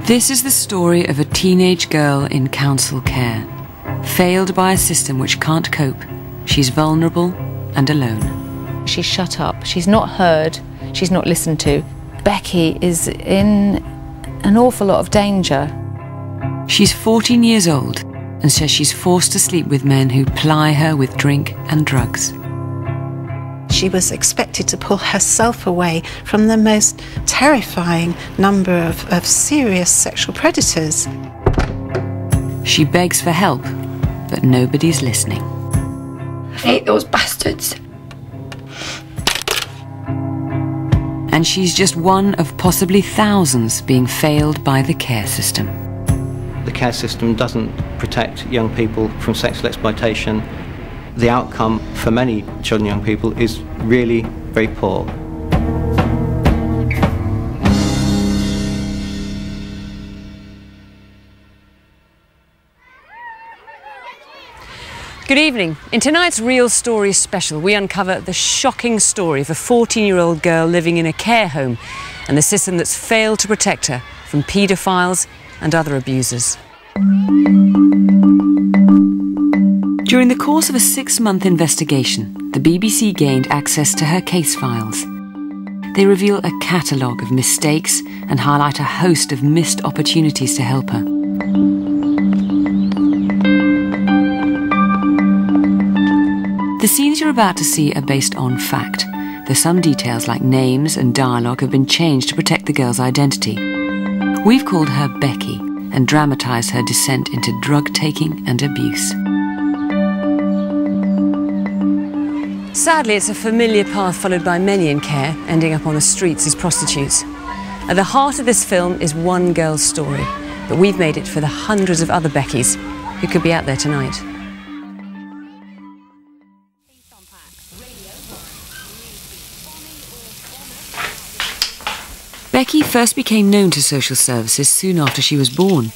This is the story of a teenage girl in council care. Failed by a system which can't cope, she's vulnerable and alone. She's shut up, she's not heard, she's not listened to. Becky is in an awful lot of danger. She's 14 years old and says she's forced to sleep with men who ply her with drink and drugs. She was expected to pull herself away from the most terrifying number of serious sexual predators. She begs for help, but nobody's listening. I hate those bastards. And she's just one of possibly thousands being failed by the care system. The care system doesn't protect young people from sexual exploitation. The outcome for many children and young people is really very poor. Good evening. In tonight's Real Stories special, we uncover the shocking story of a 14-year-old girl living in a care home and the system that's failed to protect her from paedophiles and other abusers. During the course of a 6-month investigation, the BBC gained access to her case files. They reveal a catalogue of mistakes and highlight a host of missed opportunities to help her. The scenes you're about to see are based on fact, though some details like names and dialogue have been changed to protect the girl's identity. We've called her Becky and dramatised her descent into drug-taking and abuse. Sadly, it's a familiar path followed by many in care, ending up on the streets as prostitutes. At the heart of this film is one girl's story, but we've made it for the hundreds of other Beckys who could be out there tonight. Becky first became known to social services soon after she was born.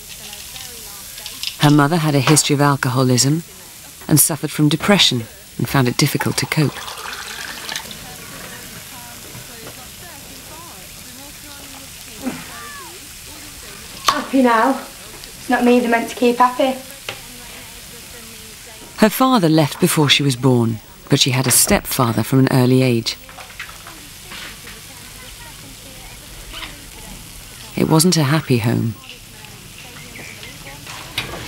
Her mother had a history of alcoholism and suffered from depression and found it difficult to cope. Happy now? It's not me they're meant to keep happy. Her father left before she was born, but she had a stepfather from an early age. It wasn't a happy home.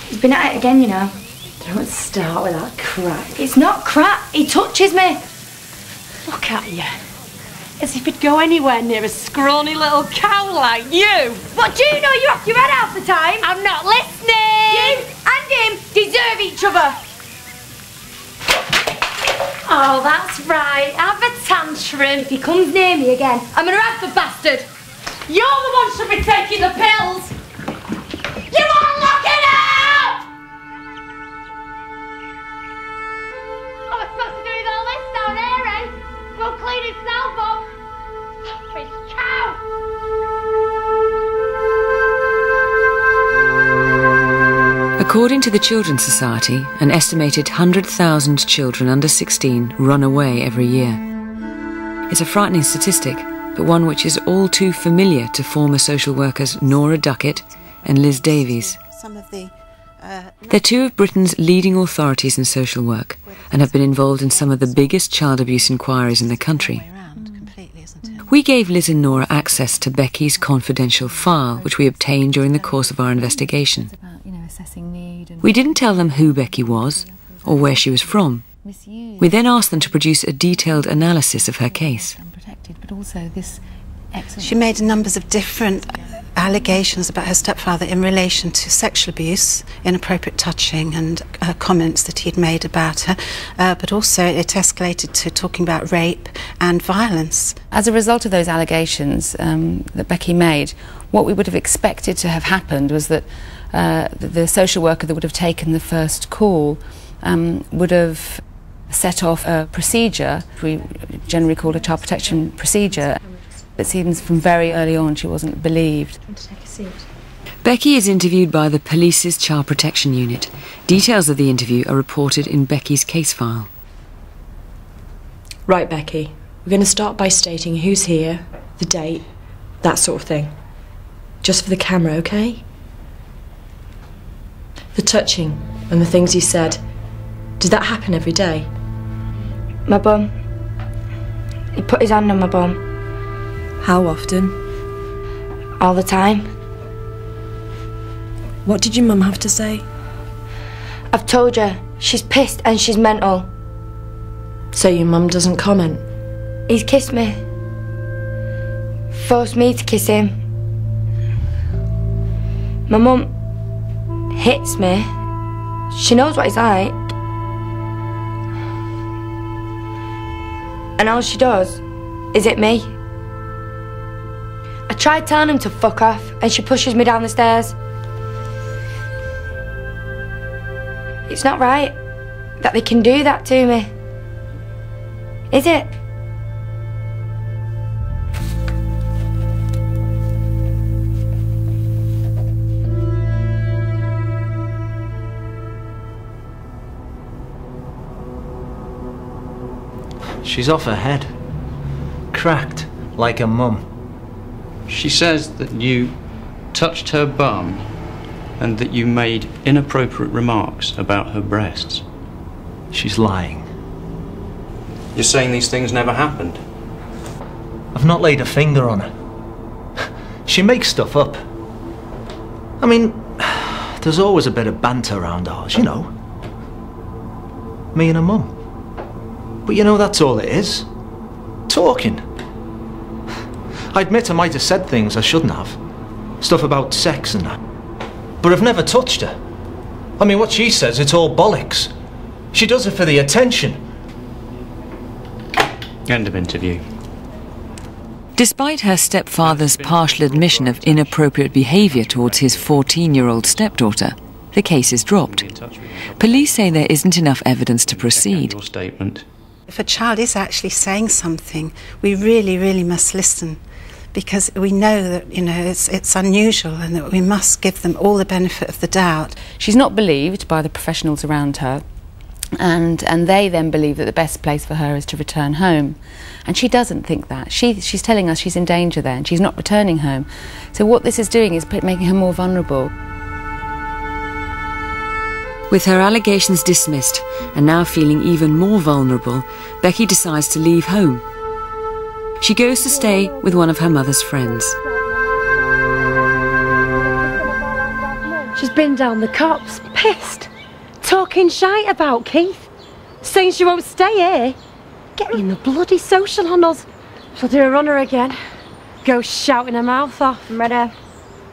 He's been at it again, you know. Don't start with that crap. It's not crap, he touches me. Look at you. As if he'd go anywhere near a scrawny little cow like you. But do you know you're off your head half the time? I'm not listening. You and him deserve each other. Oh, that's right. Have a tantrum. If he comes near me again, I'm gonna have the bastard. You're the one who should be taking the pills. You won't look it up! What am I supposed to do with all this down here, eh? We'll clean itself up. Selfish cow! According to the Children's Society, an estimated 100,000 children under 16 run away every year. It's a frightening statistic, but one which is all too familiar to former social workers Nora Duckett and Davies. They're two of Britain's leading authorities in social work and have been involved in some of the biggest child abuse inquiries in the country. We gave Liz and Nora access to Becky's confidential file, which we obtained during the course of our investigation. We didn't tell them who Becky was or where she was from. We then asked them to produce a detailed analysis of her case. She made numbers of different allegations about her stepfather in relation to sexual abuse, inappropriate touching and comments that he'd made about her, but also it escalated to talking about rape and violence. As a result of those allegations that Becky made, what we would have expected to have happened was that the social worker that would have taken the first call would have set off a procedure we generally call a child protection procedure. It seems from very early on she wasn't believed. Becky is interviewed by the police's child protection unit. Details of the interview are reported in Becky's case file. Right, Becky, we're going to start by stating who's here, the date, that sort of thing. Just for the camera, okay? The touching and the things you said, did that happen every day? My bum. He put his hand on my bum. How often? All the time. What did your mum have to say? I've told you, she's pissed and she's mental. So your mum doesn't comment? He's kissed me. Forced me to kiss him. My mum hits me. She knows what he's like. And all she does is hit me. I tried telling him to fuck off and she pushes me down the stairs. It's not right that they can do that to me. Is it? She's off her head. Cracked like her mum. She says that you touched her bum and that you made inappropriate remarks about her breasts. She's lying. You're saying these things never happened? I've not laid a finger on her. She makes stuff up. I mean, there's always a bit of banter around ours, you know. Me and her mum. But you know, that's all it is. Talking. I admit I might have said things I shouldn't have. Stuff about sex and that. But I've never touched her. I mean, what she says, it's all bollocks. She does it for the attention. End of interview. Despite her stepfather's partial admission of inappropriate behaviour towards his 14-year-old stepdaughter, the case is dropped. Police say there isn't enough evidence to proceed. Your statement. If a child is actually saying something, we really, really must listen, because we know that, you know, it's unusual and that we must give them all the benefit of the doubt. She's not believed by the professionals around her, and they then believe that the best place for her is to return home. And she doesn't think that. She's telling us she's in danger there and she's not returning home. So what this is doing is making her more vulnerable. With her allegations dismissed and now feeling even more vulnerable, Becky decides to leave home. She goes to stay with one of her mother's friends. She's been down the cops, pissed, talking shite about Keith, saying she won't stay here, getting the bloody social on us. She'll do a runner again, go shouting her mouth off. I'm ready.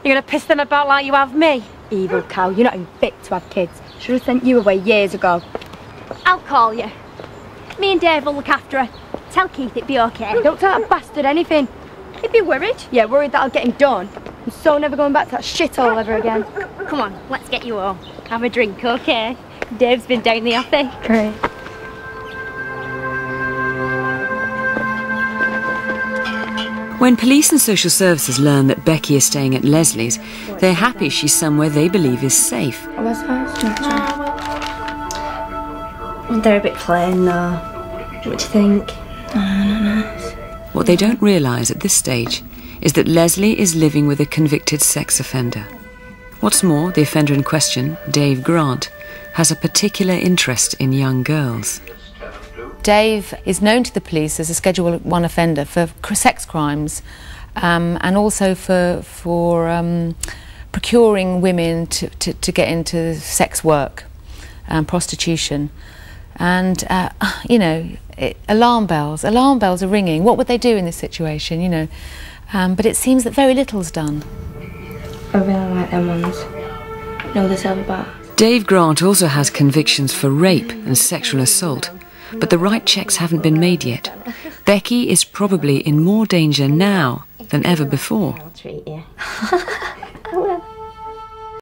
You're gonna piss them about like you have me? Evil cow, you're not even fit to have kids. Should have sent you away years ago. I'll call you. Me and Dave will look after her. Tell Keith it'd be okay. Don't tell that bastard anything. He'd be worried. Yeah, worried that I'll get him done. I'm so never going back to that shithole ever again. Come on, let's get you all. Have a drink, okay? Dave's been down the offie. Great. When police and social services learn that Becky is staying at Leslie's, they're happy she's somewhere they believe is safe. They're a bit plain though. What do you think? What they don't realise at this stage is that Leslie is living with a convicted sex offender. What's more, the offender in question, Dave Grant, has a particular interest in young girls. Dave is known to the police as a Schedule 1 offender for sex crimes and also for procuring women to get into sex work and prostitution. And, you know, alarm bells are ringing. What would they do in this situation, you know? But it seems that very little's done. I really like them ones. Know the silver bar. Dave Grant also has convictions for rape and sexual assault, but the right checks haven't been made yet. Becky is probably in more danger now than ever before. I'll treat you.